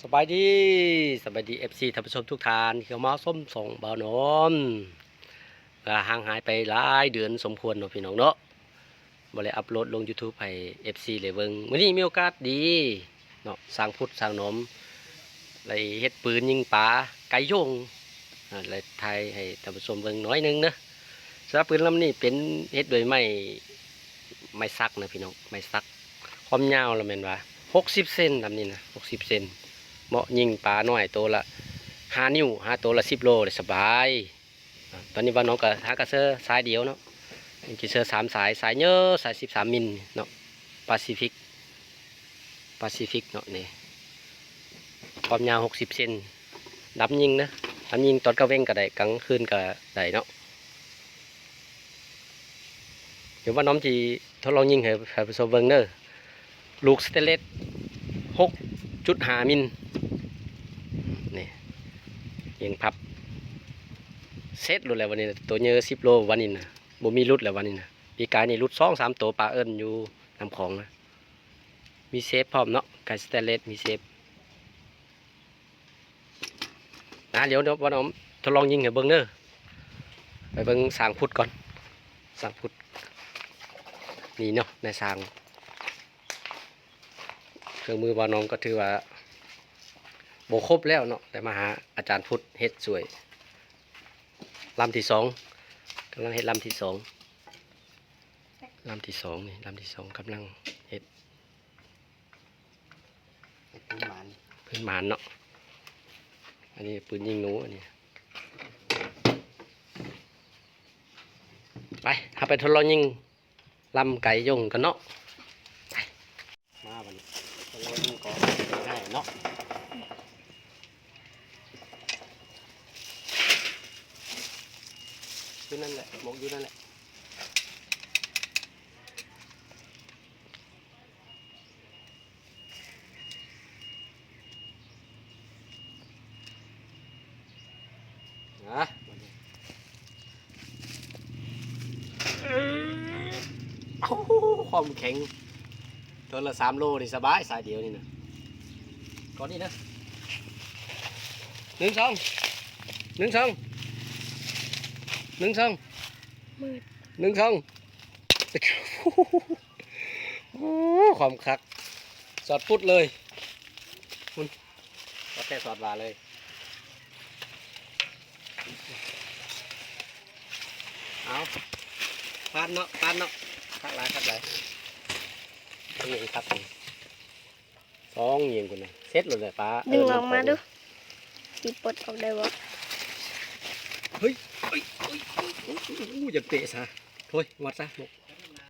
สบายดีเอฟซีท่านผู้ชมทุกท่านเข้ามาส้มส่งบ่าวนมก็ห่างหายไปหลายเดือนสมควรเนาะพี่น้องเนาะบ่ได้อัปโหลดลง YouTube ให้ FC เลยเบิ่งมื้อนี้มีโอกาสดีเนาะสร้างพุทธสร้างหนมเลยเฮ็ดปืนยิงปลาไก่โยงเลยถ่ายให้ท่านผู้ชมเบิ่งน้อยนึงนะสำหรับปืนลำนี้เป็นเฮ็ดด้วยไม้ซักนะพี่น้องไม้ซักความยาวแล้วแม่นว่า60 เซนลำนี้นะ60 เซนเหมาะยิงปลาหน่อยตัวละ5 นิ้วตัวละ10 โลเลยสบายตอนนี้ว่าน้องก็หากระเซอร์สายเดียวเนาะมีกี่เซอร์3 สายเยอะสาย13 มิลเนาะแปซิฟิกเนาะนี่ความยาว60 เซนดำยิงนะดำยิงตอนกลางเว้นก็ได้กลางคืนก็ได้เนาะเดี๋ยวว่าน้องจีทดลองยิงให้ผู้ชมเบิ่งเด้อลูกสเตนเลส6.5 มิลนี่ยิงพับเซตรุดแล้ววันนี้ตัวเยอะ10 โลวันนี้นะบ่มีรุดแล้ววันนี้นะปีกายนี่รุด2-3 ตัวปลาเอิญอยู่น้ำของนะมีเซฟพร้อมเนาะไก่สเตนเลสมีเซฟนะเดี๋ยวว่าน้องทดลองยิงให้เบิ่งเด้อไปเบิ่งสางพุทธก่อนสางพุทธนี่เนาะในสางเครื่องมือว่าน้องก็ถือว่าโบครบแล้วเนาะแต่มาหาอาจารย์พุทธเฮ็ดสวยลำที่2กำลังเฮ็ดลำที่2นี่ลำที่2กำลังเฮ็ดพื้นหมานเนาะอันนี้ปืนยิงหนูอันนี้ไปเอาไปทดลองยิงลำไก่ยงกันเนาะไปมาวันนี้ทดลองยิงก่อนง่ายเนาะอยู่นั่นแหละหมกอยู่นั่นแหละนะความแข็งตัวละ3 โลนี่สบายสายเดียวนี่นะก่อนนี้นะ1 2 1 2 1 2ความคักสอดพุดเลยคุณก็แค่สอดวาเลยเอาปานเนาะคักหลายนี่ครับ2ยิงคุณนะเซ็ตเลยป้าดึงออกมาดูตีปลดออกได้บ่เฮ้ยอย่าเตะซะโถ่วัดซะ